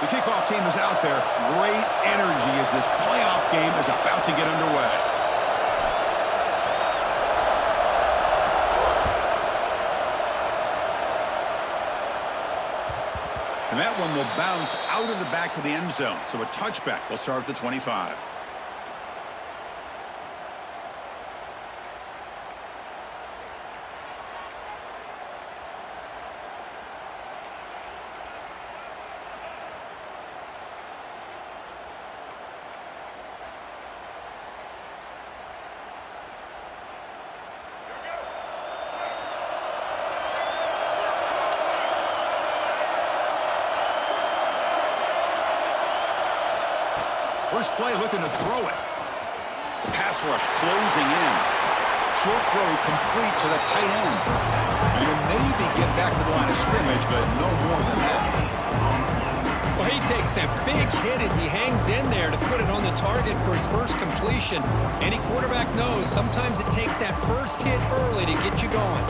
The kickoff team is out there. Great energy as this playoff game is about to get underway. And that one will bounce out of the back of the end zone. So a touchback. They'll start at the 25. First play looking to throw it. The pass rush closing in. Short throw complete to the tight end. He'll maybe get back to the line of scrimmage, but no more than that. Well, he takes that big hit as he hangs in there to put it on the target for his first completion. Any quarterback knows sometimes it takes that first hit early to get you going.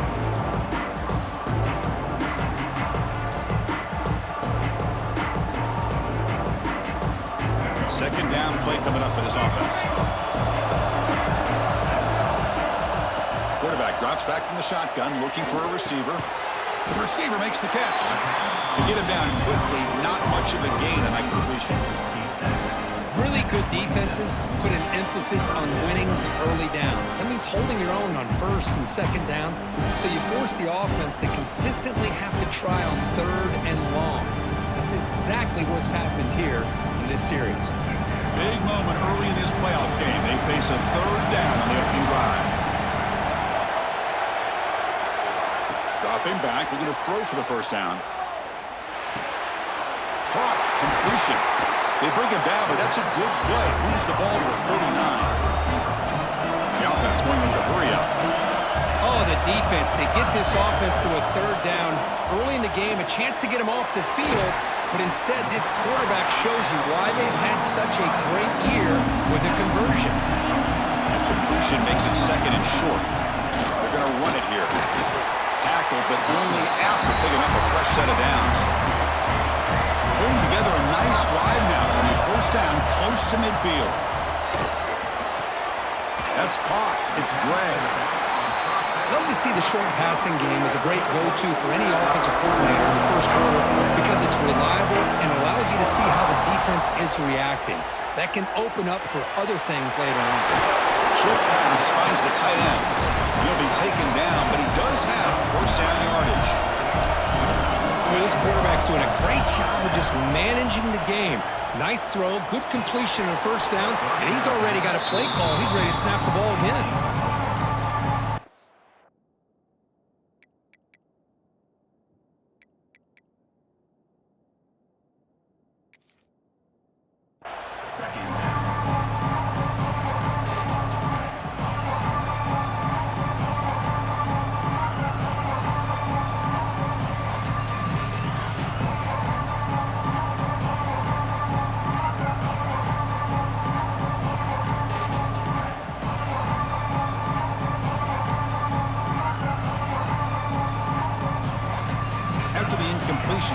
Second down play coming up for this offense. Quarterback drops back from the shotgun, looking for a receiver. The receiver makes the catch. To get him down quickly, not much of a gain on that completion. Really good defenses put an emphasis on winning the early downs. That means holding your own on first and second down, so you force the offense to consistently have to try on third and long. That's exactly what's happened here in this series. Big moment early in this playoff game. They face a third down on the opening drive. Dropping back, looking to throw for the first down. Caught, completion. They bring him down, but that's a good play. Moves the ball to the 39. The offense going into hurry up. Oh, the defense. They get this offense to a third down early in the game, a chance to get him off the field. But instead, this quarterback shows you why they've had such a great year with a conversion. That completion makes it second and short. They're going to run it here. Tackle, but only after picking up a fresh set of downs. Putting together a nice drive now on the first down close to midfield. That's caught. It's Gray. Love to see the short passing game as a great go-to for any offensive coordinator in the first quarter because it's reliable and allows you to see how the defense is reacting. That can open up for other things later on. Short pass finds the tight end. He'll be taken down, but he does have first down yardage. Well, this quarterback's doing a great job of just managing the game. Nice throw, good completion on first down, and he's already got a play call. He's ready to snap the ball again.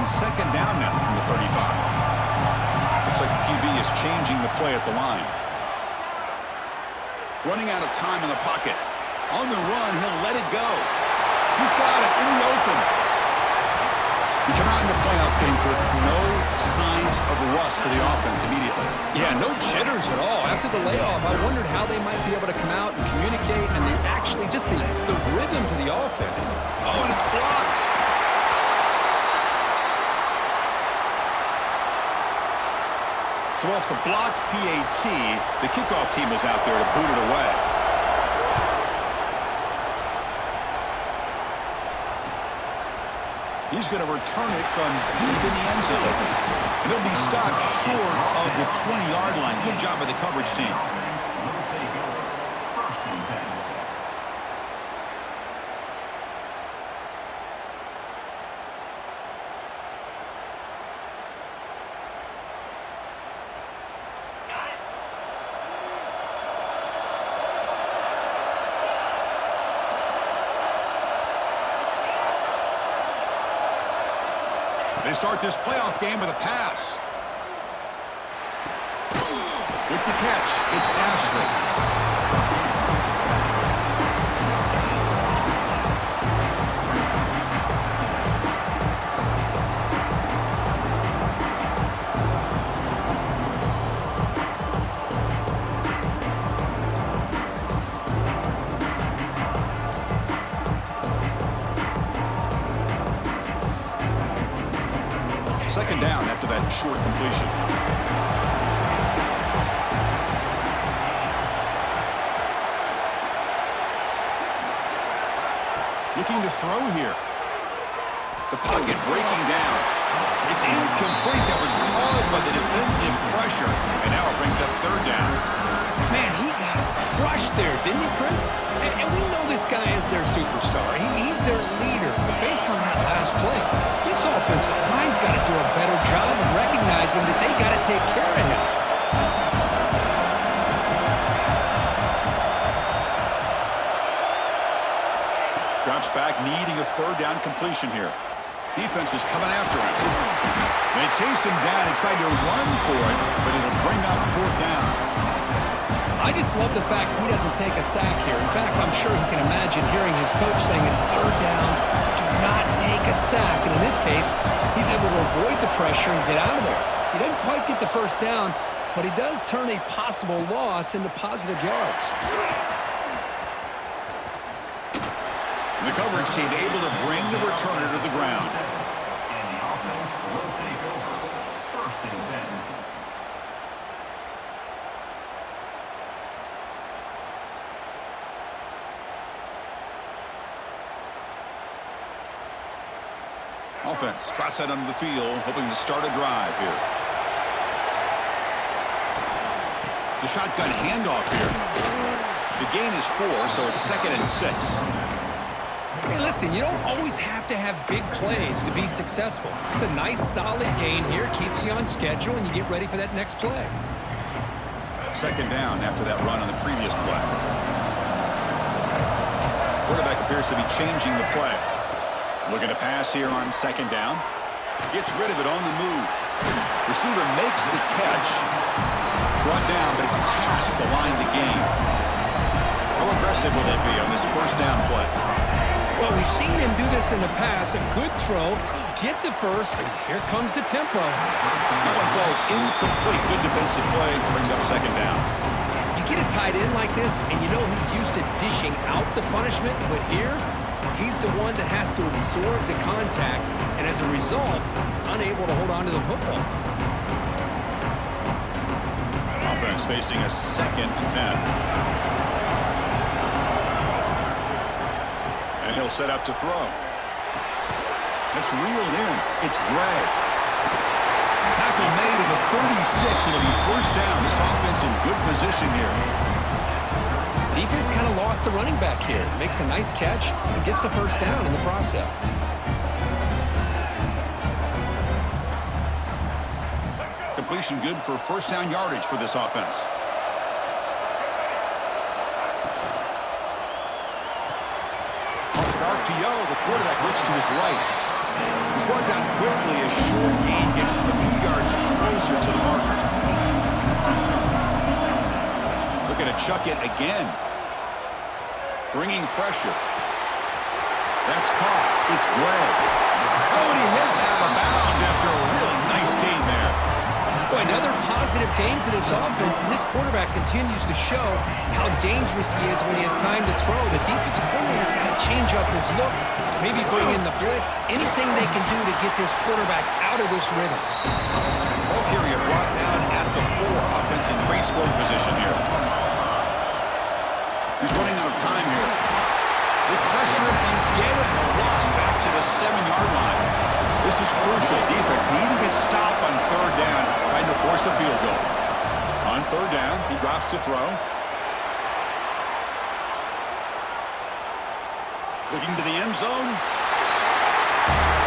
Second down now from the 35. Looks like the QB is changing the play at the line. Running out of time in the pocket. On the run, he'll let it go. He's got it in the open. You come out in the playoff game, Kirk, no signs of rust for the offense immediately. Yeah, no jitters at all. After the layoff, I wondered how they might be able to come out and communicate, and they actually just the rhythm to the offense. Oh, and it's blocked. So off the blocked PAT, the kickoff team is out there to boot it away. He's going to return it from deep in the end zone. It'll be stopped short of the 20-yard line. Good job by the coverage team. They start this playoff game with a pass. catch. It's Ashley. Second down after that short completion. Looking to throw here. The pocket breaking down. It's incomplete. That was caused by the defensive pressure. And now it brings up third down. Man, he got crushed there, didn't he, Chris? And we know this guy is their superstar. He's their leader. But based on that last play, this offensive line's got to do a better job of recognizing that they got to take care of him. Drops back, needing a third down completion here. Defense is coming after him. They chase him down and tried to run for it, but it'll bring up fourth down. I just love the fact he doesn't take a sack here. In fact, I'm sure he can imagine hearing his coach saying it's third down, do not take a sack. And in this case, he's able to avoid the pressure and get out of there. He doesn't quite get the first down, but he does turn a possible loss into positive yards. The coverage team able to bring the returner to the ground. Offense trots out onto the field, hoping to start a drive here. The shotgun handoff here. The gain is 4, so it's 2nd and 6. Hey, listen, you don't always have to have big plays to be successful. It's a nice, solid gain here, keeps you on schedule, and you get ready for that next play. Second down after that run on the previous play. Quarterback appears to be changing the play. Looking to pass here on second down. Gets rid of it on the move. Receiver makes the catch. Brought down, but it's past the line to gain. How aggressive will they be on this first down play? Well, we've seen them do this in the past. A good throw, get the first, and here comes the tempo. That one falls incomplete. Good defensive play. Brings up second down. You get a tight end like this, and you know he's used to dishing out the punishment, but here, he's the one that has to absorb the contact, and as a result, he's unable to hold on to the football. Offense facing a 2nd and 10. And he'll set up to throw. It's reeled in. It's Gray. Tackle made at the 36. It'll be first down. This offense in good position here. Defense kind of lost the running back here. Makes a nice catch and gets the first down in the process. Completion good for first down yardage for this offense. Off an RPO, the quarterback looks to his right. He's brought down quickly as short gain gets them a few yards closer to the marker. Looking to chuck it again. Bringing pressure. That's caught. It's Gray. Oh, and he heads out of bounds after a really nice gain there. Boy, another positive game for this offense, and this quarterback continues to show how dangerous he is when he has time to throw. The defensive coordinator's got to change up his looks, maybe bring in the blitz, anything they can do to get this quarterback out of this rhythm. Ball carrier brought down at the 4. Offense in great scoring position here. He's running out of time here. They pressure him and get him. A loss back to the 7-yard line. This is crucial. Defense needing a stop on third down, trying to force a field goal. On third down, he drops to throw. Looking to the end zone.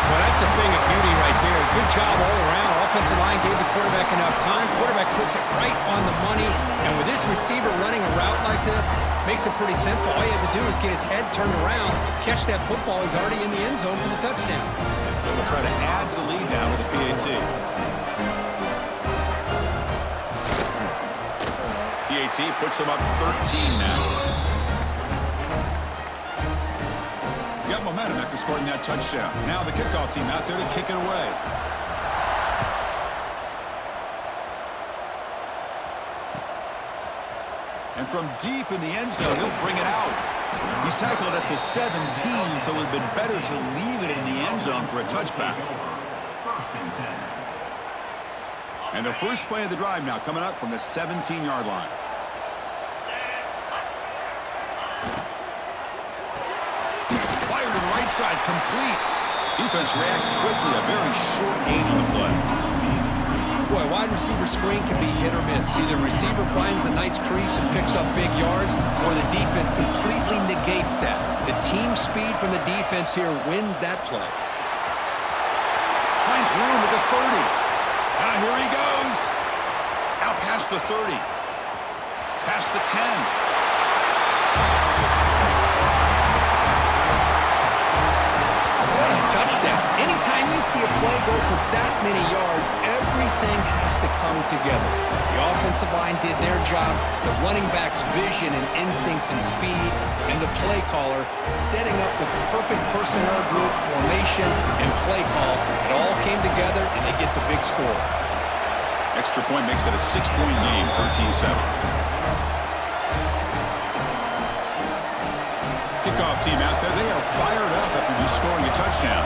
Well, that's a thing of beauty right there. Good job all around. Offensive line gave the quarterback enough time. Quarterback puts it right on the money. And with this receiver running a route like this, makes it pretty simple. All you have to do is get his head turned around, catch that football. He's already in the end zone for the touchdown. They'll try to add to the lead now with the PAT. PAT puts them up 13 now. Got momentum after scoring that touchdown. Now the kickoff team out there to kick it away. And from deep in the end zone, he'll bring it out. He's tackled at the 17, so it would have been better to leave it in the end zone for a touchback. And the first play of the drive now coming up from the 17-yard line. Fire to the right side, complete. Defense reacts quickly, a very short gain on the play. Boy, wide receiver screen can be hit or miss. Either receiver finds a nice crease and picks up big yards, or the defense completely negates that. The team speed from the defense here wins that play. Finds room at the 30. Now here he goes. Out past the 30. Past the 10. Touchdown. Anytime you see a play go for that many yards, everything has to come together. The offensive line did their job, the running back's vision and instincts and speed, and the play caller setting up the perfect personnel group, formation, and play call. It all came together, and they get the big score. Extra point makes it a 6-point game, 13-7. Kickoff team out there. They are fired up after just scoring a touchdown.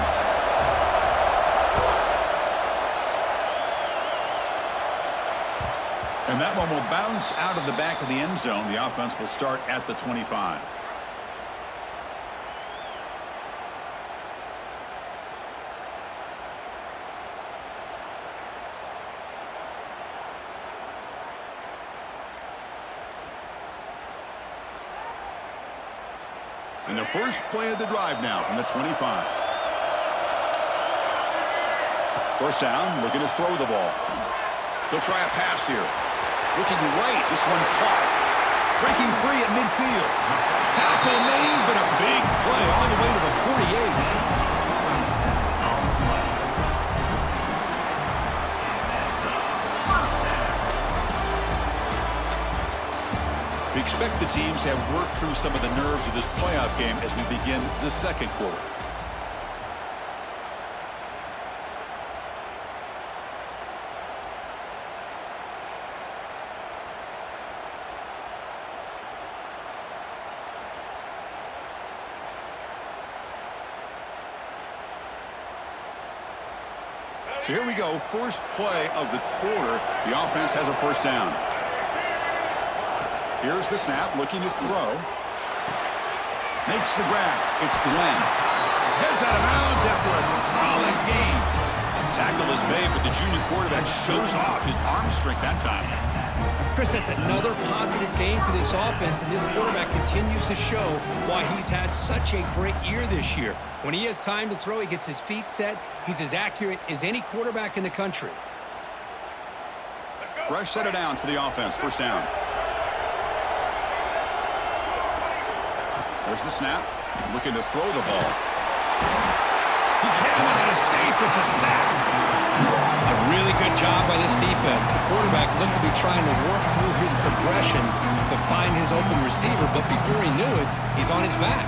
And that one will bounce out of the back of the end zone. The offense will start at the 25. And the first play of the drive now from the 25. First down, looking to throw the ball. He'll try a pass here. Looking right, this one caught. Breaking free at midfield. Tackle made, but a big play all the way to the 48. We expect the teams have worked through some of the nerves of this playoff game as we begin the second quarter. So here we go, first play of the quarter. The offense has a first down. Here's the snap, looking to throw. Makes the grab. It's Glenn. Heads out of bounds after a solid game. Tackle is made, but the junior quarterback shows off his arm strength that time. Chris, that's another positive game for this offense, and this quarterback continues to show why he's had such a great year this year. When he has time to throw, he gets his feet set. He's as accurate as any quarterback in the country. Fresh set of downs for the offense. First down. There's the snap. Looking to throw the ball. He cannot escape. It's a sack. A really good job by this defense. The quarterback looked to be trying to work through his progressions to find his open receiver, but before he knew it, he's on his back.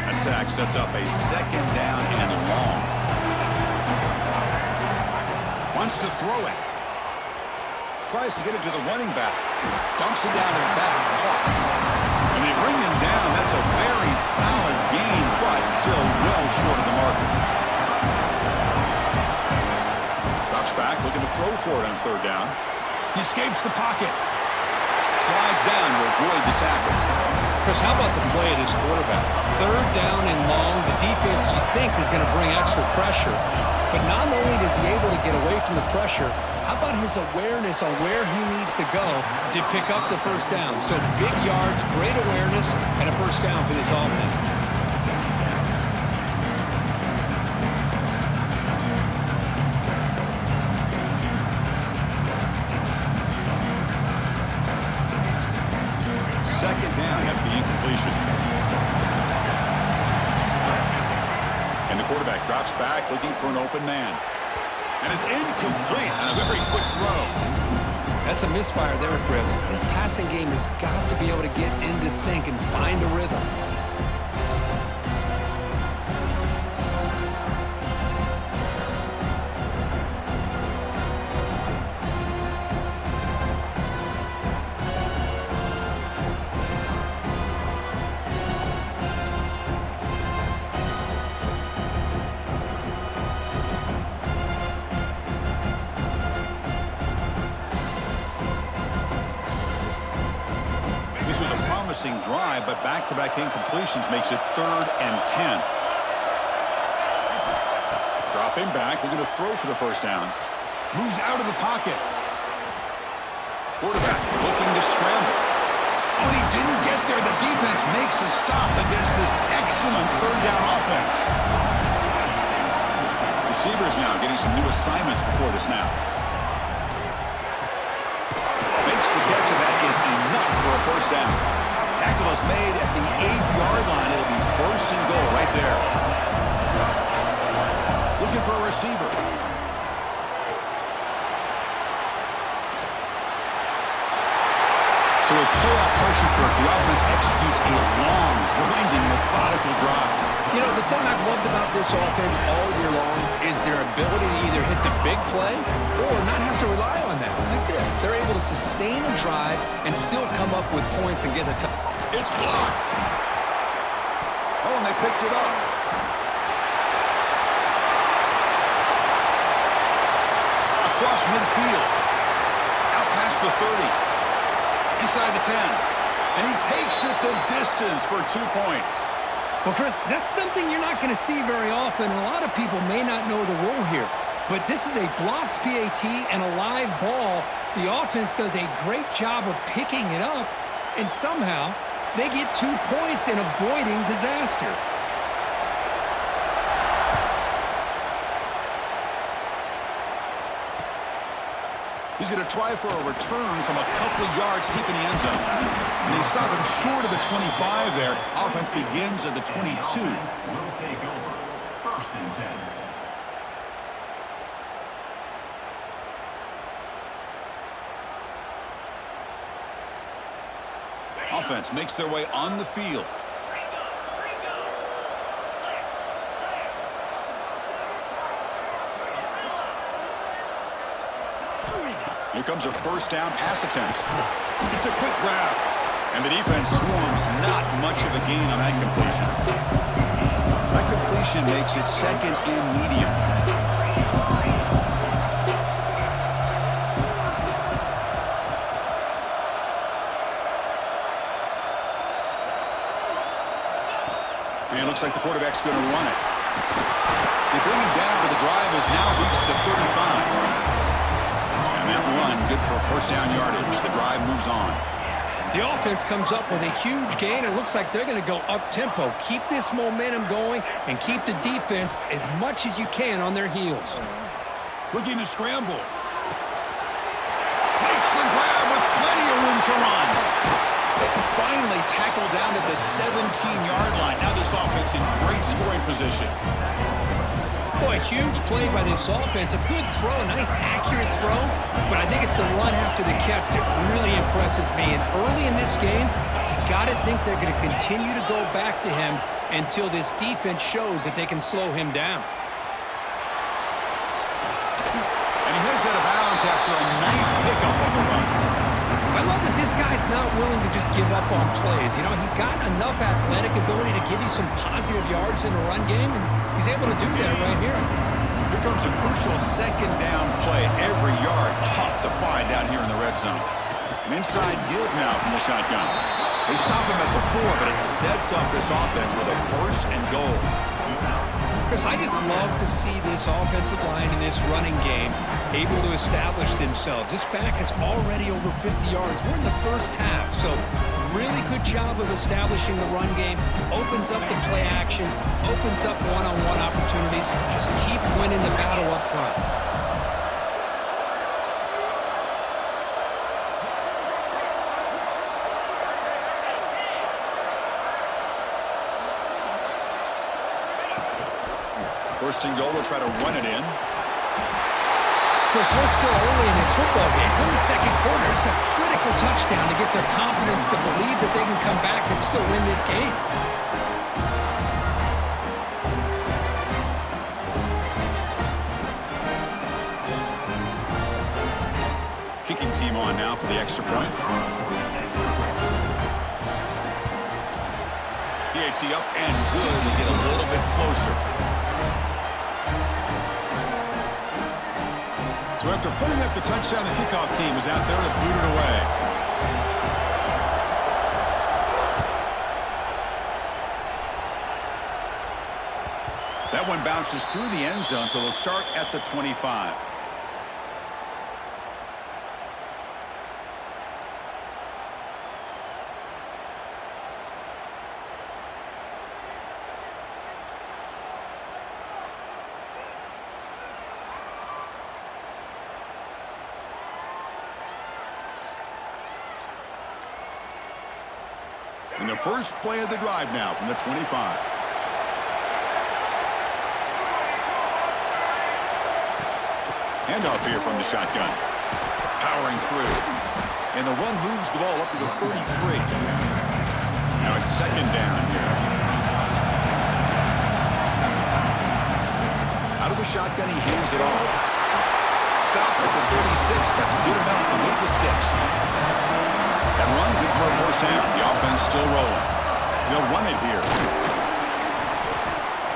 That sack sets up a second down and long. Wants to throw it. Tries to get it to the running back. Dumps it down to the back. Caught. And they bring him down. That's a very solid gain, but still well short of the marker. Drops back, looking to throw for it on third down. He escapes the pocket. Slides down to avoid the tackle. Chris, how about the play of this quarterback? Third down and long. The defense, you think, is going to bring extra pressure. But not only is he able to get away from the pressure, how about his awareness on where he needs to go to pick up the first down? So big yards, great awareness, and a first down for this offense. Second down after the incompletion. And the quarterback drops back looking for an open man. And it's incomplete on a very quick throw. That's a misfire there, Chris. This passing game has got to be able to get into sync and find a rhythm. Drive, but back-to-back incompletions makes it 3rd and 10. Dropping back, looking to throw for the first down. Moves out of the pocket. Quarterback looking to scramble. Oh, he didn't get there. The defense makes a stop against this excellent 3rd down offense. Receivers now getting some new assignments before the snap. Makes the catch, and that is enough for a first down. Tackle is made at the 8-yard line. It'll be 1st and goal right there. Looking for a receiver. So with playoff pressure, Kirk, the offense executes a long, grinding, methodical drive. You know, the thing I've loved about this offense all year long is their ability to either hit the big play or not have to rely on that. Like this, they're able to sustain a drive and still come up with points and get a touchdown. It's blocked. Oh, and they picked it up. Across midfield. Out past the 30. Inside the 10. And he takes it the distance for 2 points. Well, Chris, that's something you're not going to see very often. A lot of people may not know the rule here. But this is a blocked PAT and a live ball. The offense does a great job of picking it up. And somehow they get 2 points in avoiding disaster. He's going to try for a return from a couple of yards deep in the end zone. And he's stopping short of the 25 there. Offense begins at the 22. Will take over. 1st and 10. Offense makes their way on the field. Here comes a 1st down pass attempt. It's a quick grab. And the defense swarms. Not much of a gain on that completion. That completion makes it 2nd and medium. And it looks like the quarterback's going to run it. They bring him down, but the drive has now reached the 35. And that run, good for 1st down yardage. The drive moves on. The offense comes up with a huge gain. It looks like they're going to go up-tempo. Keep this momentum going and keep the defense as much as you can on their heels. Looking to scramble. Makes the grab with plenty of room to run. Finally tackled down at the 17-yard line. Now this offense in great scoring position. Boy, a huge play by this offense. A good throw, a nice accurate throw. But I think it's the run after the catch that really impresses me. And early in this game, you got to think they're going to continue to go back to him until this defense shows that they can slow him down. And he heads out of bounds after a nice pickup on the run. I love that this guy's not willing to just give up on plays. You know, he's got enough athletic ability to give you some positive yards in the run game, and he's able to do that right here. Here comes a crucial 2nd down play. Every yard tough to find down here in the red zone. An inside deal now from the shotgun. They stop him at the 4, but it sets up this offense with a 1st and goal. Chris, I just love to see this offensive line in this running game able to establish themselves. This back is already over 50 yards. We're in the 1st half, so really good job of establishing the run game. Opens up the play action, opens up one-on-one opportunities. Just keep winning the battle up front. First and goal, they'll try to run it in. Chris, we're still early in this football game. We're in the second quarter. It's a critical touchdown to get their confidence to believe that they can come back and still win this game. Kicking team on now for the extra point. PAT up and good. We get a little bit closer. So after putting up the touchdown, the kickoff team is out there to boot it away. That one bounces through the end zone, so they'll start at the 25. And the first play of the drive now from the 25. Handoff here from the shotgun. Powering through. And the run moves the ball up to the 33. Now it's second down here. Out of the shotgun, he hands it off. Stop at the 36. That's good enough to move the sticks. That run good for a first down. The offense still rolling. They'll run it here.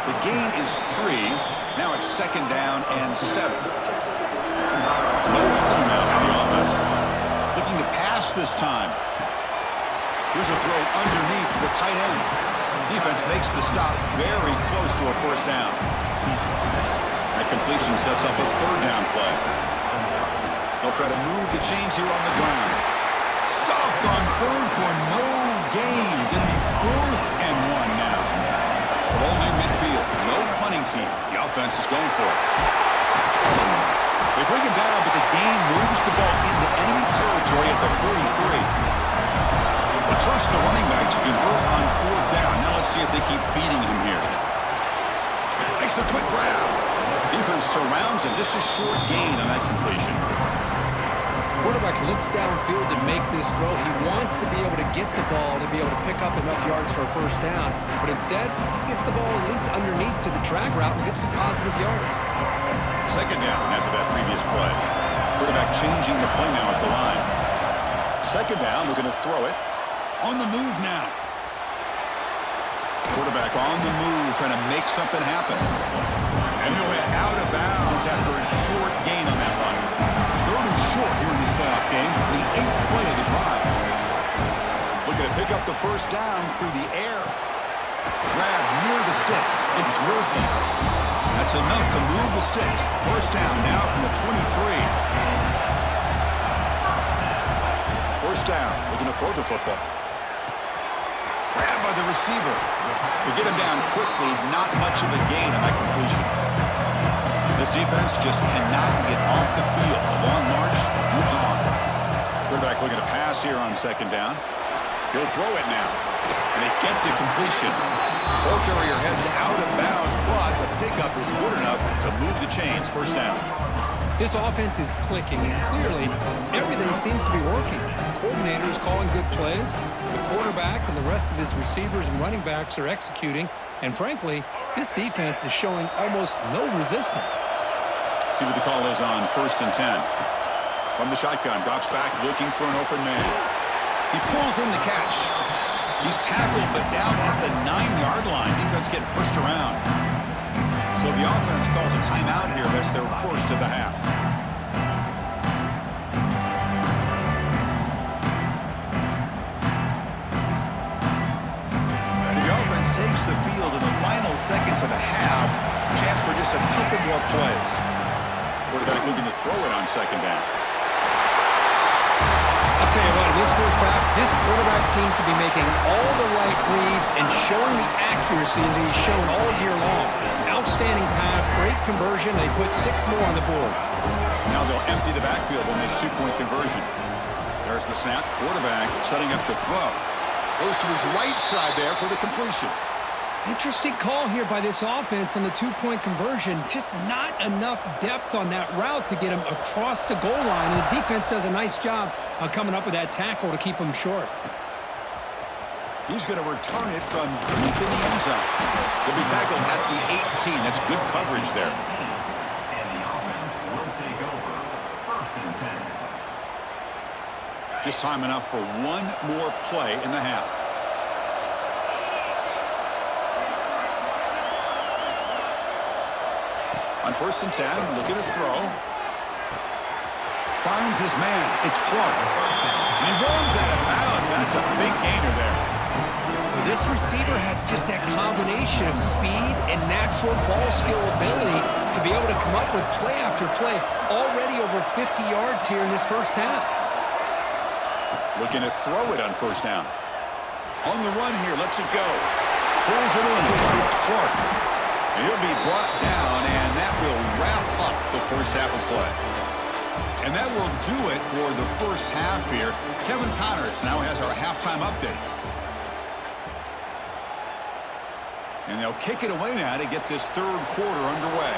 The gain is 3. Now it's second down and 7. No problem now for the offense. Looking to pass this time. Here's a throw underneath the tight end. Defense makes the stop very close to a first down. That completion sets up a third down play. They'll try to move the chains here on the ground. Stopped on third for no gain. Going to be 4th and 1 now. The ball in midfield. No punting team. The offense is going for it. They bring it down, but the gain moves the ball into enemy territory at the 43. But trust the running back to convert on 4th down. Now let's see if they keep feeding him here. Makes a quick grab. Defense surrounds him. Just a short gain on that completion. Quarterback looks downfield to make this throw. He wants to be able to get the ball to be able to pick up enough yards for a first down. But instead, he gets the ball at least underneath to the drag route and gets some positive yards. Second down after that previous play. Quarterback changing the play now at the line. Second down, we're going to throw it. On the move now. Quarterback on the move, trying to make something happen. And he'll hit out of bounds after a short gain on that run. Third and short here in this playoff game. The 8th play of the drive. Looking to pick up the first down through the air. Grab near the sticks. It's Wilson. That's enough to move the sticks. First down now from the 23. First down. Looking to throw the football. Grabbed by the receiver. They get him down quickly. Not much of a gain on that completion. This defense just cannot get off the field. The long march moves on. Quarterback looking to pass here on second down. He'll throw it now. And they get the completion. Ball carrier heads out of bounds, but the pickup is good enough to move the chains. First down. This offense is clicking, and clearly everything seems to be working. The coordinator is calling good plays. The quarterback and the rest of his receivers and running backs are executing. And frankly, this defense is showing almost no resistance. See what the call is on 1st and 10. From the shotgun, drops back, looking for an open man. He pulls in the catch. He's tackled, but down at the 9-yard line. Defense getting pushed around. So the offense calls a timeout here. That's their first of the half. So the offense takes the field in the final seconds of the half. Chance for just a couple more plays. Quarterback looking to throw it on second down. I'll tell you what, in this first half, this quarterback seems to be making all the right reads and showing the accuracy that he's shown all year long. Outstanding pass, great conversion. They put 6 more on the board. Now they'll empty the backfield on this 2-point conversion. There's the snap. Quarterback setting up the throw. Goes to his right side there for the completion. Interesting call here by this offense on the two-point conversion. Just not enough depth on that route to get him across the goal line. And the defense does a nice job of coming up with that tackle to keep him short. He's going to return it from deep in the end zone. He'll be tackled at the 18. That's good coverage there. And the offense will take over. First and 10. Just time enough for one more play in the half. On first and 10, looking to throw. Finds his man. It's Clark. And he runs out of bounds. That's a big gainer there. This receiver has just that combination of speed and natural ball skill ability to be able to come up with play after play. Already over 50 yards here in this first half. Looking to throw it on first down. On the run here, lets it go. Pulls it in. It's Clark. And he'll be brought down, and that will wrap up the first half of play. And that will do it for the first half here. Kevin Connors now has our halftime update. And they'll kick it away now to get this third quarter underway.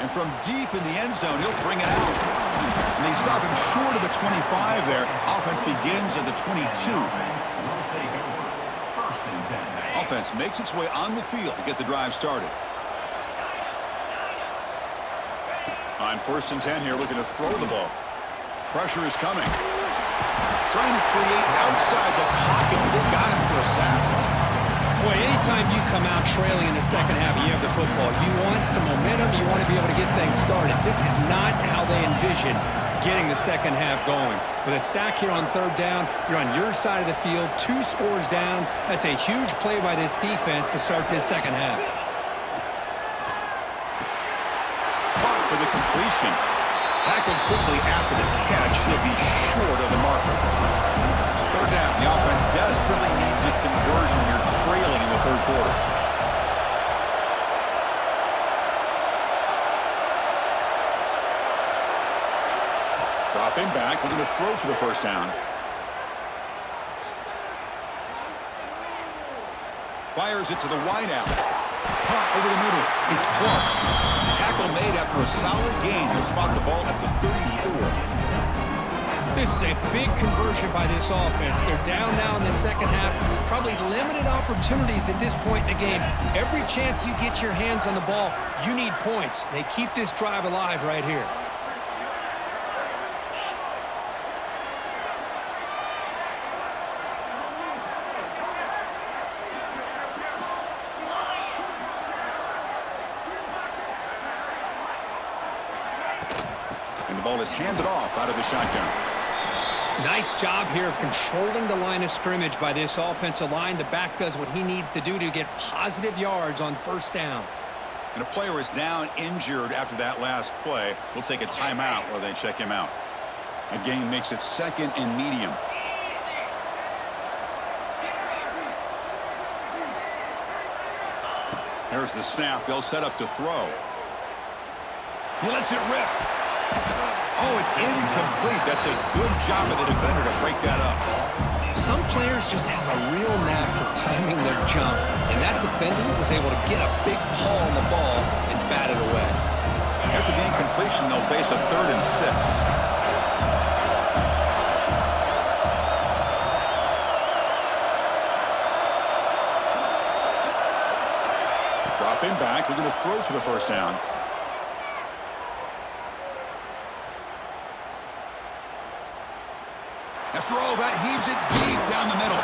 And from deep in the end zone, he'll bring it out. And they stop him short of the 25 there. Offense begins at the 22. Offense makes its way on the field to get the drive started. On first and 10 here, looking to throw the ball. Pressure is coming. Trying to create outside the pocket, but they got him for a sack. Boy, anytime you come out trailing in the second half, you have the football. You want some momentum. You want to be able to get things started. This is not how they envision getting the second half going. With a sack here on third down, you're on your side of the field, 2 scores down. That's a huge play by this defense to start this second half. Caught for the completion. Tackled quickly after the catch. He'll be short of the marker. Third down. The offense desperately needs a conversion. You're trailing in the third quarter. Dropping back. We're going to throw for the first down. Fires it to the wideout. Caught over the middle. It's Clark. Tackle made after a solid gain. He'll spot the ball at the 34. This is a big conversion by this offense. They're down now in the second half. Probably limited opportunities at this point in the game. Every chance you get your hands on the ball, you need points. They keep this drive alive right here. And the ball is handed off out of the shotgun. Nice job here of controlling the line of scrimmage by this offensive line. The back does what he needs to do to get positive yards on first down. And a player is down injured after that last play. We'll take a timeout while they check him out. A gain makes it second and medium. There's the snap. They'll set up to throw. He lets it rip. Oh, it's incomplete. That's a good job of the defender to break that up. Some players just have a real knack for timing their jump, and that defender was able to get a big paw on the ball and bat it away. After the incompletion, they'll face a 3rd and 6. Dropping back, we're going to throw for the first down. After all that, heaves it deep down the middle.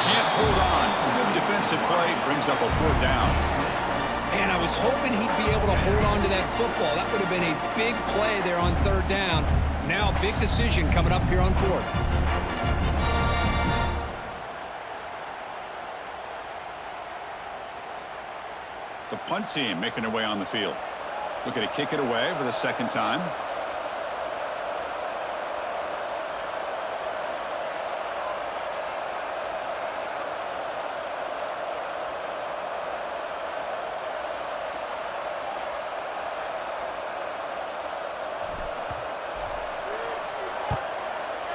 Can't hold on. Good defensive play, brings up a 4th down. And I was hoping he'd be able to hold on to that football. That would have been a big play there on 3rd down. Now a big decision coming up here on 4th. The punt team making their way on the field. Looking to kick it away for the second time.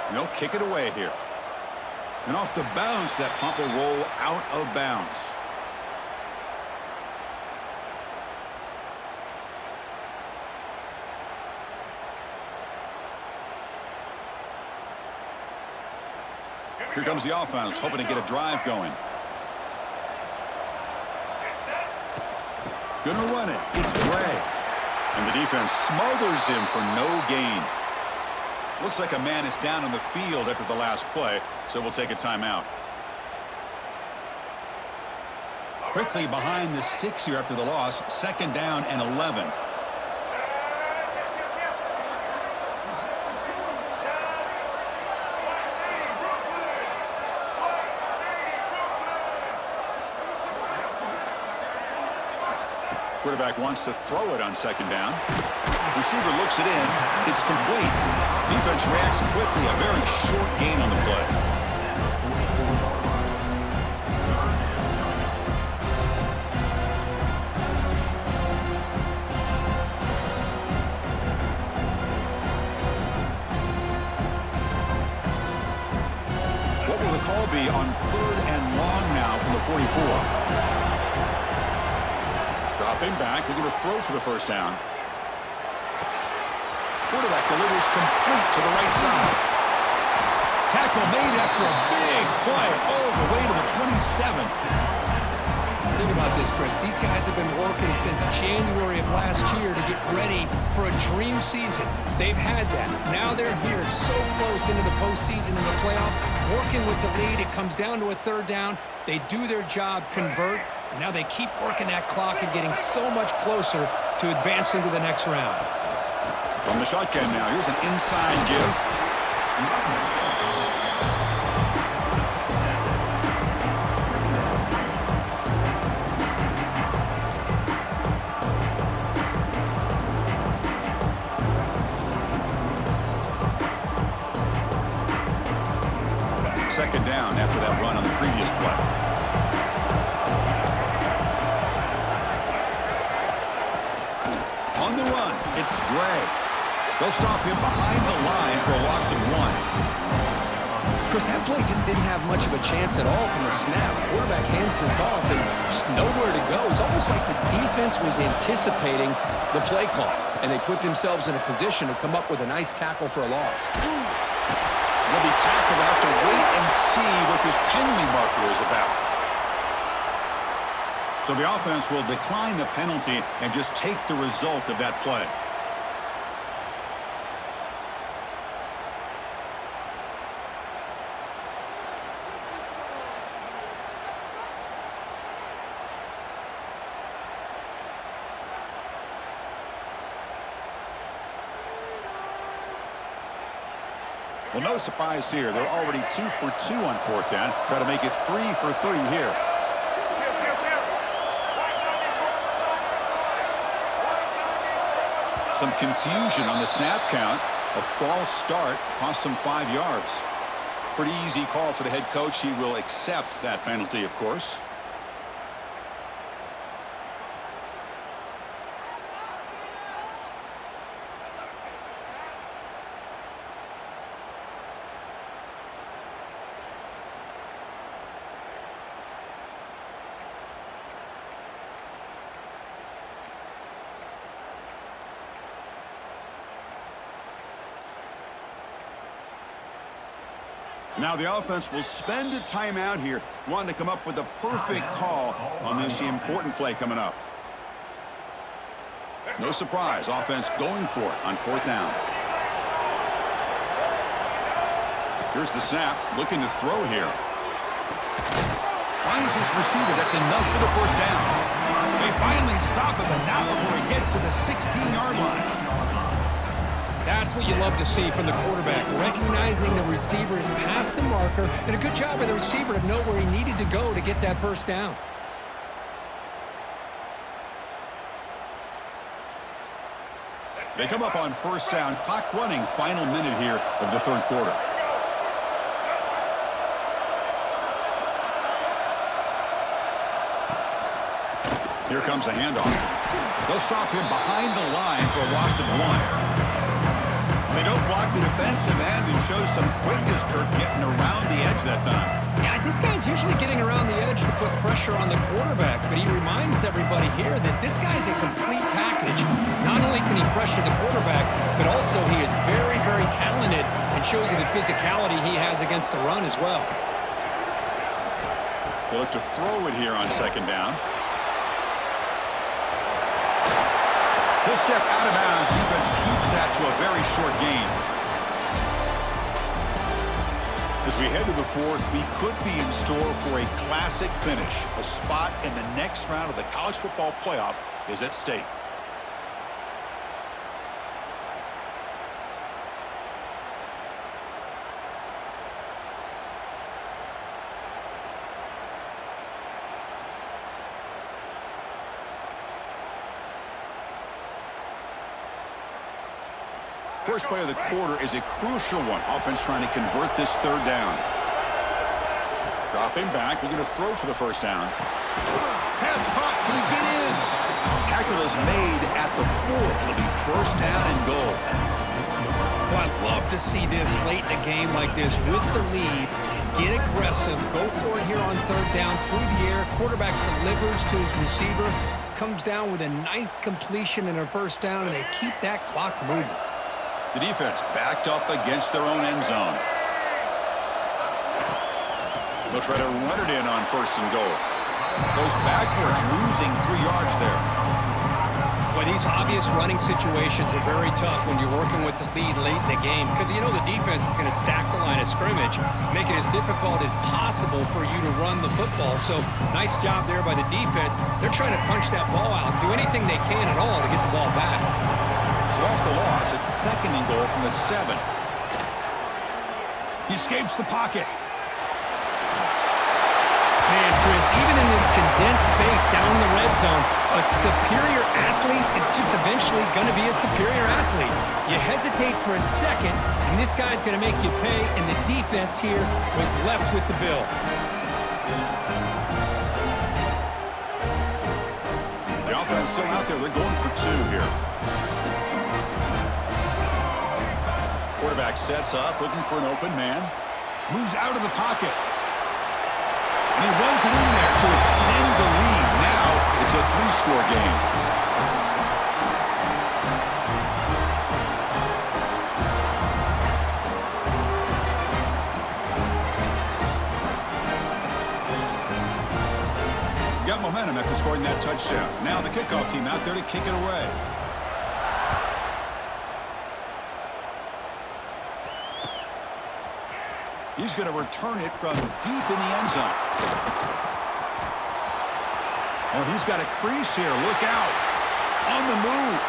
And they'll kick it away here. And off the bounce, that pump will roll out of bounds. Here comes the offense, hoping to get a drive going. Gonna run it. It's Bray. And the defense smothers him for no gain. Looks like a man is down on the field after the last play, so we'll take a timeout. Quickly behind the sticks here after the loss, 2nd down and 11. Quarterback wants to throw it on 2nd down. Receiver looks it in. It's complete. Defense reacts quickly. A very short gain on the play. What will the call be on 3rd and long now from the 44? Dropping back, looking to throw for the 1st down. Quarterback delivers complete to the right side. Tackle made after a big play all the way to the 27. Think about this, Chris. These guys have been working since January of last year to get ready for a dream season. They've had that. Now they're here so close into the postseason and the playoff, working with the lead. It comes down to a 3rd down. They do their job, convert. And now they keep working that clock and getting so much closer to advancing to the next round. From the shotgun now, here's an inside give. Second down after that run on the previous play. On the run, it's Bray. They'll stop him behind the line for a loss of 1. Chris, that play just didn't have much of a chance at all from the snap. Quarterback hands this off and just nowhere to go. It's almost like the defense was anticipating the play call, and they put themselves in a position to come up with a nice tackle for a loss. They'll be tackled. They'll have to wait and see what this penalty marker is about. So the offense will decline the penalty and just take the result of that play. Well, no surprise here. They're already 2 for 2 on 4th down. Try to make it 3 for 3 here. Some confusion on the snap count. A false start cost them 5 yards. Pretty easy call for the head coach. He will accept that penalty, of course. Now the offense will spend a timeout here, wanting to come up with the perfect call on this important play coming up. No surprise, offense going for it on 4th down. Here's the snap, looking to throw here. Finds his receiver, that's enough for the 1st down. They finally stop him, and now before he gets to the 16-yard line. That's what you love to see from the quarterback, recognizing the receivers past the marker, and a good job by the receiver to know where he needed to go to get that 1st down. They come up on 1st down, clock running, final minute here of the 3rd quarter. Here comes a handoff. They'll stop him behind the line for a loss of 1. They don't block the defensive end and show some quickness, Kirk, getting around the edge that time. Yeah, this guy's usually getting around the edge to put pressure on the quarterback, but he reminds everybody here that this guy's a complete package. Not only can he pressure the quarterback, but also he is very, very talented and shows you the physicality he has against the run as well. They look to throw it here on second down. He'll step out of bounds. Defense keeps that to a very short gain. As we head to the fourth, we could be in store for a classic finish. A spot in the next round of the college football playoff is at stake. First play of the quarter is a crucial one. Offense trying to convert this third down. Dropping back. They're going to throw for the first down. Pass caught. Can he get in? Tackle is made at the 4. It'll be first down and goal. Well, I'd love to see this late in a game like this with the lead. Get aggressive. Go for it here on third down through the air. Quarterback delivers to his receiver. Comes down with a nice completion and a first down, and they keep that clock moving. The defense backed up against their own end zone. They'll try to run it in on first and goal. Goes backwards, losing 3 yards there. But these obvious running situations are very tough when you're working with the lead late in the game because you know the defense is going to stack the line of scrimmage, make it as difficult as possible for you to run the football. So nice job there by the defense. They're trying to punch that ball out, do anything they can at all to get the ball back. So off the loss, it's second and goal from the 7. He escapes the pocket. Man, Chris, even in this condensed space down in the red zone, a superior athlete is just eventually going to be a superior athlete. You hesitate for a second, and this guy's going to make you pay, and the defense here was left with the bill. The offense still out there. They're going for 2 here. Quarterback sets up, looking for an open man. Moves out of the pocket. And he runs it in there to extend the lead. Now it's a 3-score game. Got momentum after scoring that touchdown. Now the kickoff team out there to kick it away. He's going to return it from deep in the end zone. Oh, he's got a crease here. Look out. On the move.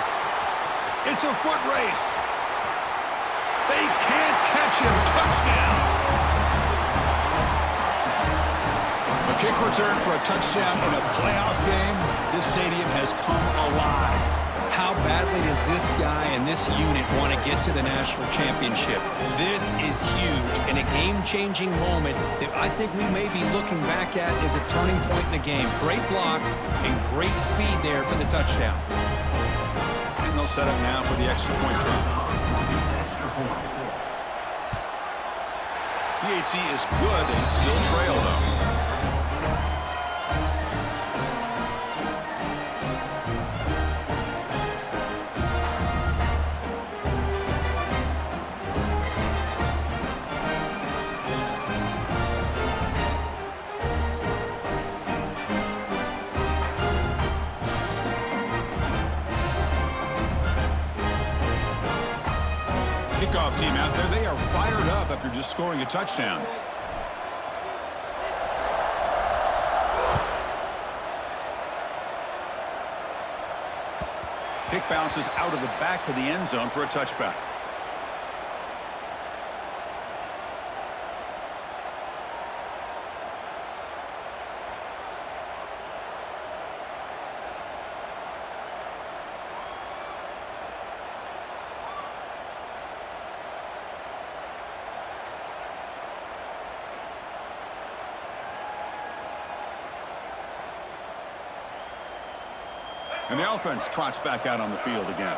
It's a foot race. They can't catch him. Touchdown. A kick return for a touchdown in a playoff game. This stadium has come alive. How badly does this guy and this unit want to get to the national championship? This is huge and a game-changing moment that I think we may be looking back at as a turning point in the game. Great blocks and great speed there for the touchdown. And they'll set up now for the extra point try. PHC is good. They still trail, though. Kickoff team out there, they are fired up after just scoring a touchdown. Kick bounces out of the back of the end zone for a touchback. And the offense trots back out on the field again.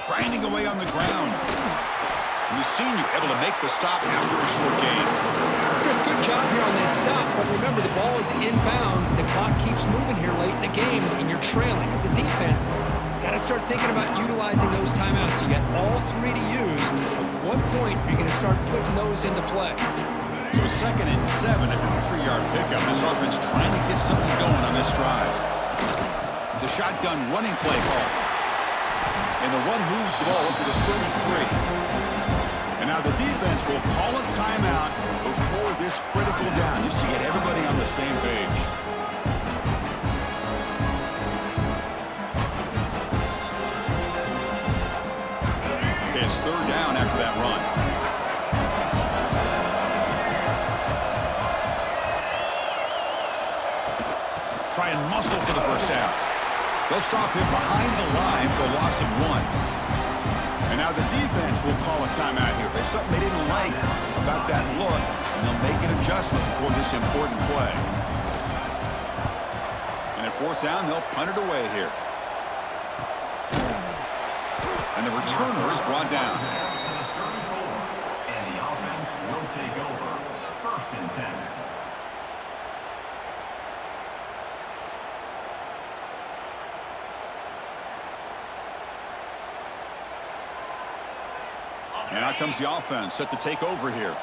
grinding away on the ground. And the senior able to make the stop after a short gain. Chris, good job here on this stop, but remember the ball is inbounds. The clock keeps moving here late in the game, and you're trailing. As a defense, got to start thinking about utilizing those timeouts. You got all three to use. At what point are you going to start putting those into play? So 2nd and 7 after a 3-yard pickup. This offense trying to get something going on this drive. The shotgun running play call. And the one moves the ball up to the 33. And now the defense will call a timeout before this critical down, just to get everybody on the same page. Okay, it's 3rd down after that run. Try and muscle for the first down. They'll stop him behind the line for a loss of 1. And now the defense will call a timeout here. There's something they didn't like about that look, and they'll make an adjustment before this important play. And at 4th down, they'll punt it away here. And the returner is brought down. And the offense will take over. 1st and 10. And out comes the offense, set to take over here.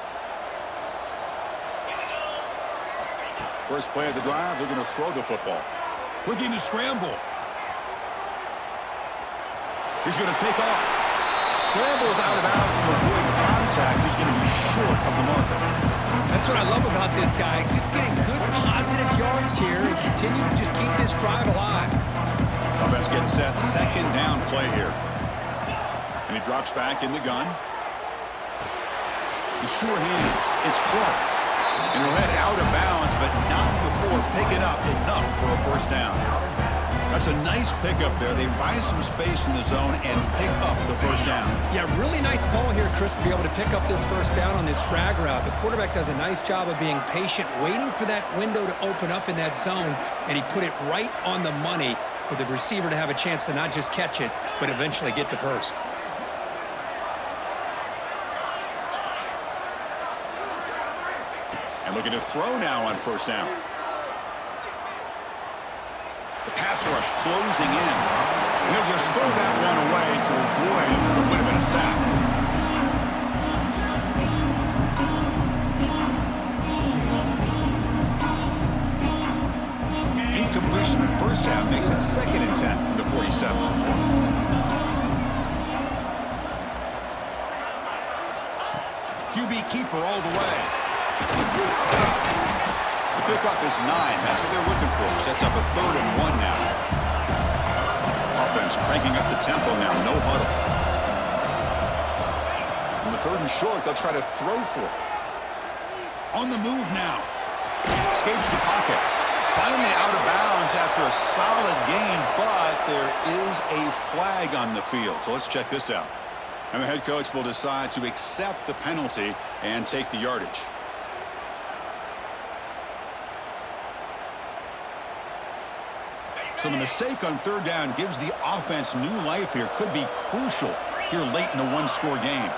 First play of the drive, they're going to throw the football. Looking to scramble. He's going to take off. Scrambles out of bounds to avoid contact. He's going to be short of the marker. That's what I love about this guy. Just getting good positive yards here and continue to just keep this drive alive. Offense getting set. 2nd down play here. And he drops back in the gun. The sure hands. It's Clark. And he'll head out of bounds, but not before picking up enough for a 1st down. That's a nice pickup there. They find some space in the zone and pick up the 1st down. Yeah, really nice call here, Chris, to be able to pick up this 1st down on this drag route. The quarterback does a nice job of being patient, waiting for that window to open up in that zone, and he put it right on the money for the receiver to have a chance to not just catch it, but eventually get the 1st. Looking to throw now on 1st down. The pass rush closing in. And he'll just throw that one away to avoid what would have been a sack. Incompletion in 1st half makes it 2nd and 10 from the 47. QB keeper all the way. The pickup is 9. That's what they're looking for. Sets up a 3rd and 1 now. Offense cranking up the tempo now. No huddle. On the 3rd and short, they'll try to throw for it. On the move now. Escapes the pocket. Finally out of bounds after a solid gain, but there is a flag on the field. So let's check this out. And the head coach will decide to accept the penalty and take the yardage. So the mistake on 3rd down gives the offense new life here. Could be crucial here late in a 1-score game.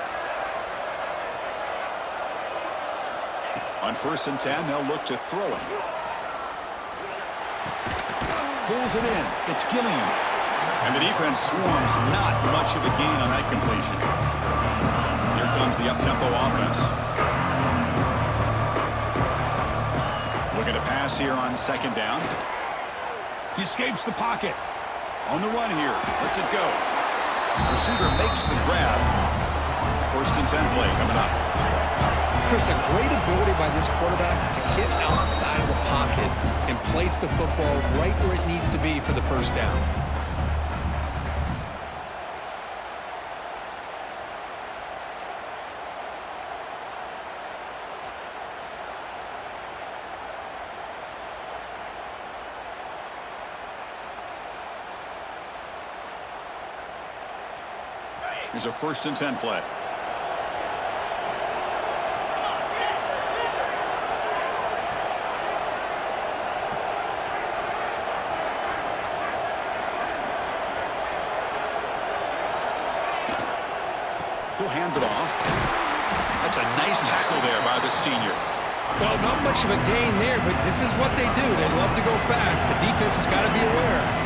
On 1st and 10, they'll look to throw it. Pulls it in. It's Gilliam. And the defense swarms. Not much of a gain on that completion. Here comes the up-tempo offense. Looking to pass here on 2nd down. He escapes the pocket. On the run here. Lets it go. Receiver makes the grab. 1st and 10 play coming up. Chris, a great ability by this quarterback to get outside of the pocket and place the football right where it needs to be for the 1st down. Here's a 1st and 10 play. He'll hand it off. That's a nice tackle there by the senior. Well, not much of a gain there, but this is what they do. They love to go fast. The defense has got to be aware.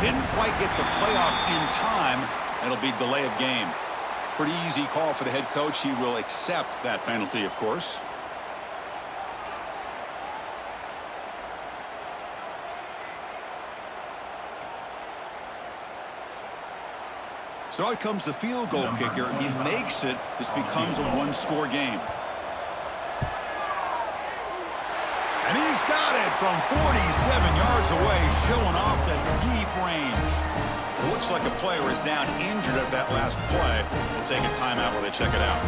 Didn't quite get the playoff in time. It'll be delay of game. Pretty easy call for the head coach. He will accept that penalty, of course. So out comes the field goal kicker. If he makes it, this becomes a one-score game. And he's got it from 47 yards away, showing off the deep range. It looks like a player is down injured at that last play. We'll take a timeout while they check it out.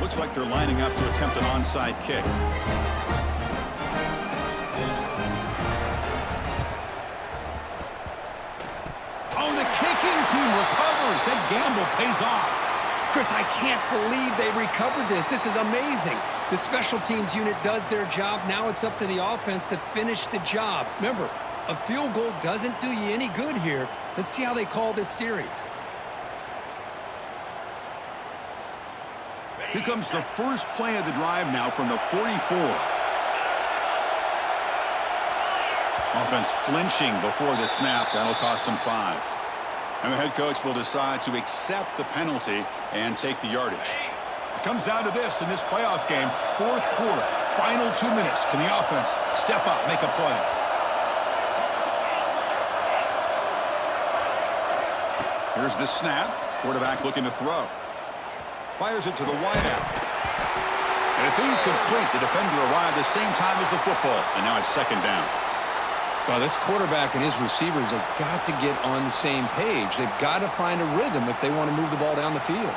Looks like they're lining up to attempt an onside kick. Oh, the kicking team recovers. That gamble pays off. Chris, I can't believe they recovered this. This is amazing. The special teams unit does their job. Now it's up to the offense to finish the job. Remember, a field goal doesn't do you any good here. Let's see how they call this series. Here comes the first play of the drive now from the 44. Offense flinching before the snap. That'll cost them 5. And the head coach will decide to accept the penalty and take the yardage. It comes down to this in this playoff game. Fourth quarter, final 2 minutes. Can the offense step up, make a play? Here's the snap. Quarterback looking to throw. Fires it to the wideout. And it's incomplete. The defender arrived the same time as the football. And now it's second down. Well, this quarterback and his receivers have got to get on the same page. They've got to find a rhythm if they want to move the ball down the field.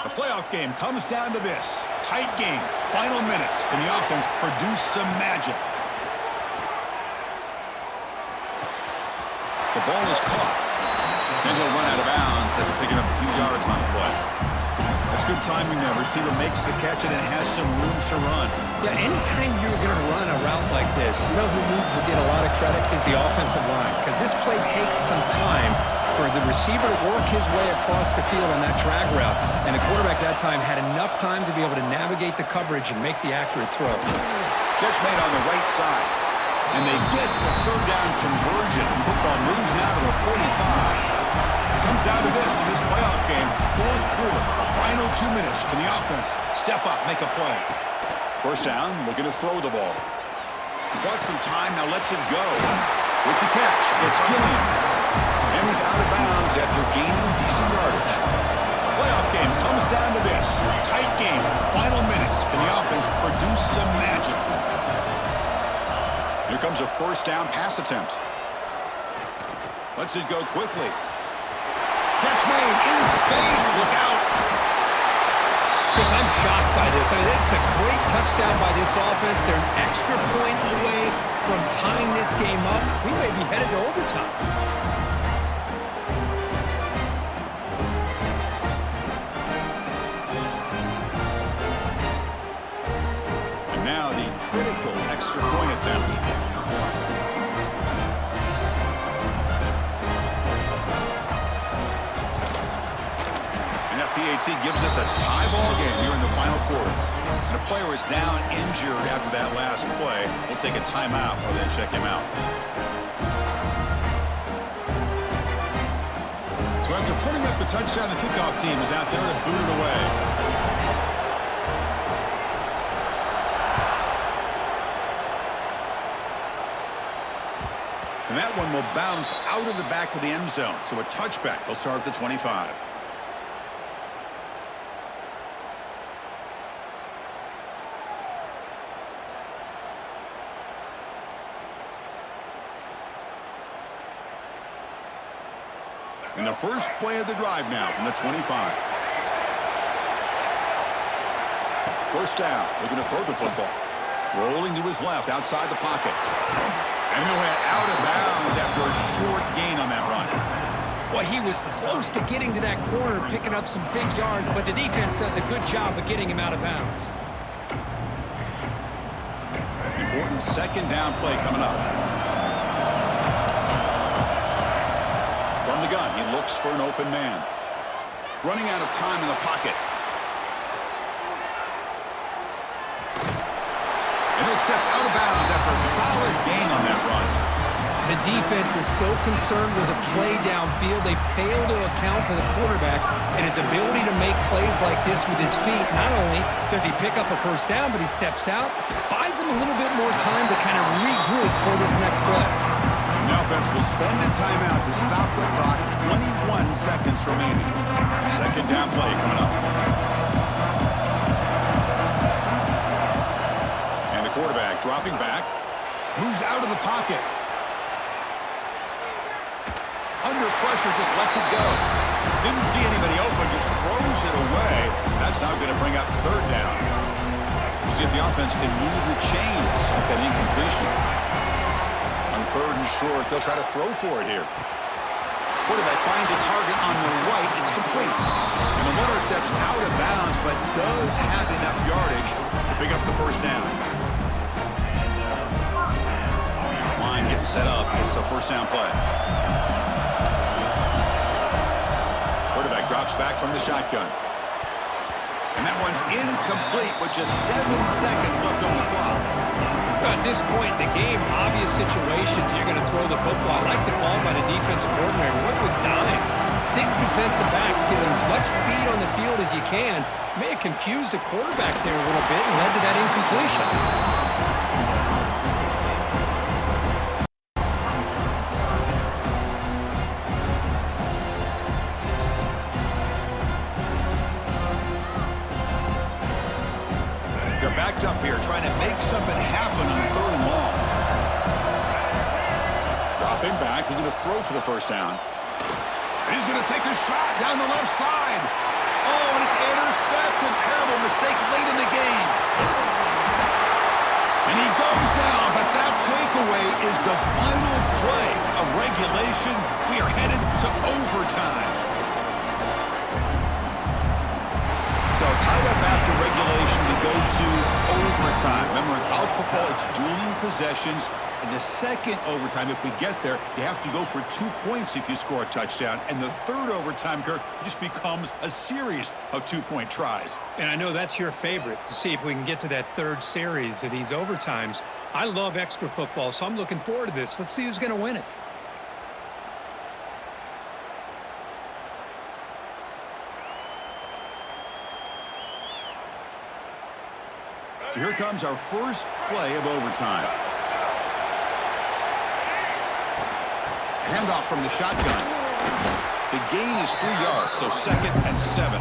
The playoff game comes down to this. Tight game. Final minutes. Can the offense produce some magic? The ball is caught. And he'll run out of bounds after picking up a few yards on the play. That's good timing there. Receiver makes the catch and then has some room to run. Yeah, anytime you're going to run a route like this, you know who needs to get a lot of credit is the offensive line. Because this play takes some time for the receiver to work his way across the field on that drag route. And the quarterback that time had enough time to be able to navigate the coverage and make the accurate throw. Catch made on the right side. And they get the third down conversion. Football moves now to the 45. Comes down to this in this playoff game. Fourth quarter, final 2 minutes. Can the offense step up, make a play? First down, looking to throw the ball. He bought some time, now lets it go. With the catch, it's Gilliam. And he's out of bounds after gaining decent yardage. Playoff game comes down to this. Tight game, final minutes. Can the offense produce some magic? Here comes a first down pass attempt. Lets it go quickly. Catch made in space. Look out. Chris, I'm shocked by this. I mean, it's a great touchdown by this offense. They're an extra point away from tying this game up. We may be headed to overtime. And now the critical extra point attempt. PAT gives us a tie ball game here in the final quarter. And a player is down injured after that last play. We'll take a timeout or then check him out. So after putting up the touchdown, the kickoff team is out there to boot it away. And that one will bounce out of the back of the end zone. So a touchback will start at the 25. And the first play of the drive now from the 25. First down. They're going to throw the football. Rolling to his left outside the pocket. And he went out of bounds after a short gain on that run. Well, he was close to getting to that corner, picking up some big yards, but the defense does a good job of getting him out of bounds. Important second down play coming up. From the gun, he looks for an open man. Running out of time in the pocket. And he'll step out of bounds after a solid gain on that run. The defense is so concerned with the play downfield, they fail to account for the quarterback and his ability to make plays like this with his feet. Not only does he pick up a first down, but he steps out, buys him a little bit more time to kind of regroup for this next play. The offense will spend a timeout to stop the clock. 21 seconds remaining. Second down play coming up. And the quarterback dropping back. Moves out of the pocket. Under pressure, just lets it go. Didn't see anybody open, just throws it away. That's now going to bring up third down. We'll see if the offense can move the chains off that incompletion. On third and short, they'll try to throw for it here. Quarterback finds a target on the right. It's complete. And the runner steps out of bounds, but does have enough yardage to pick up the first down. This line getting set up. It's a first down play. Quarterback drops back from the shotgun. And that one's incomplete with just 7 seconds left on the clock. At this point in the game, obvious situations, you're going to throw the football. I like the call by the defensive coordinator. Went with dime. 6 defensive backs, give him as much speed on the field as you can. May have confused the quarterback there a little bit and led to that incompletion. Backed up here, trying to make something happen on third and long. Dropping back, he's going to throw for the first down. And he's going to take a shot down the left side. Oh, and it's intercepted. Terrible mistake late in the game. And he goes down, but that takeaway is the final play of regulation. We are headed to overtime. So tied up after regulation, we go to overtime. Remember, in college football, it's dueling possessions. In the second overtime, if we get there, you have to go for 2 points if you score a touchdown. And the third overtime, Kirk, just becomes a series of 2-point tries. And I know that's your favorite, to see if we can get to that third series of these overtimes. I love extra football, so I'm looking forward to this. Let's see who's going to win it. So here comes our first play of overtime. Handoff from the shotgun. The gain is 3 yards, so 2nd and 7.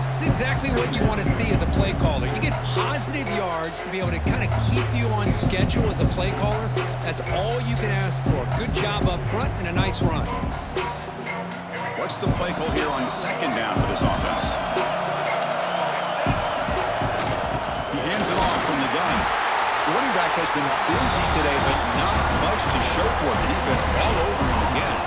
It's exactly what you want to see as a play caller. You get positive yards to be able to kind of keep you on schedule as a play caller. That's all you can ask for. Good job up front and a nice run. What's the play call here on second down for this offense? Hands it off from the gun. The running back has been busy today, but not much to show for it. The defense all over him again.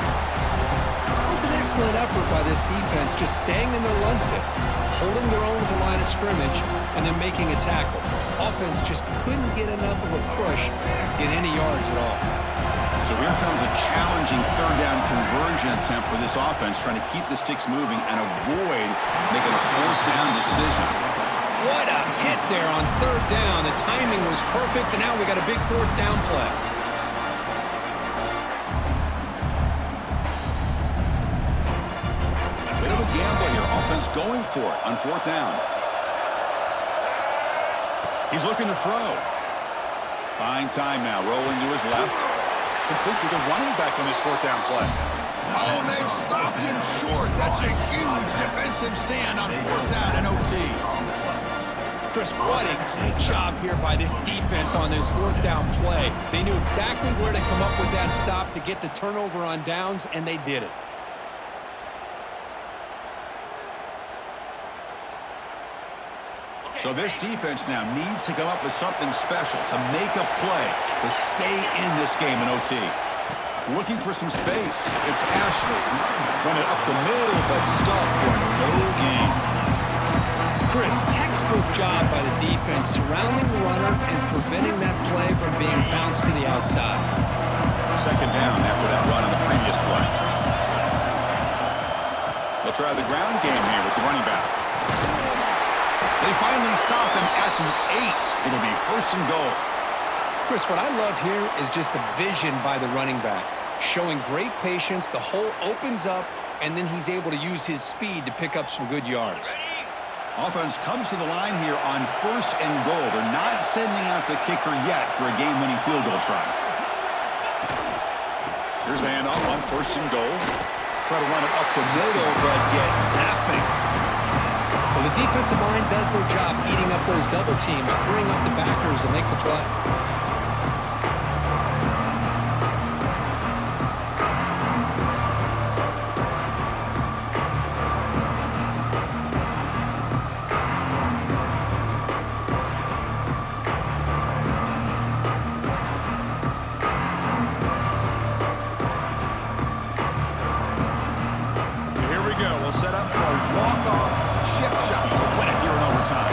It was an excellent effort by this defense, just staying in their run fits, holding their own with the line of scrimmage, and then making a tackle. Offense just couldn't get enough of a push to get any yards at all. So here comes a challenging third down conversion attempt for this offense, trying to keep the sticks moving and avoid making a fourth down decision. What a hit there on third down. The timing was perfect, and now we got a big fourth down play. Bit of a gamble here. Offense going for it on fourth down. He's looking to throw. Buying time now, rolling to his left. Complete to the running back on this fourth down play. Oh, they've stopped him short. That's a huge defensive stand on fourth down and OT. Chris, what a great job here by this defense on this fourth down play. They knew exactly where to come up with that stop to get the turnover on downs, and they did it. So this defense now needs to come up with something special to make a play to stay in this game in OT. Looking for some space. It's Ashley. Run it up the middle, but stuff for no gain. Chris, textbook job by the defense surrounding the runner and preventing that play from being bounced to the outside. Second down after that run on the previous play. They'll try the ground game here with the running back. They finally stop him at the 8. It'll be first and goal. Chris, what I love here is just the vision by the running back. Showing great patience, the hole opens up, and then he's able to use his speed to pick up some good yards. Offense comes to the line here on first and goal. They're not sending out the kicker yet for a game-winning field goal try. Here's the handoff on first and goal. Try to run it up the middle, but get nothing. Well, the defensive line does their job eating up those double teams, freeing up the backers to make the play. Set up for a walk-off chip shot to win it here in overtime.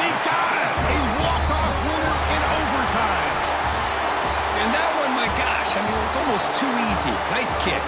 He got it! A walk-off winner in overtime. And that one, my gosh, I mean, it's almost too easy. Nice kick.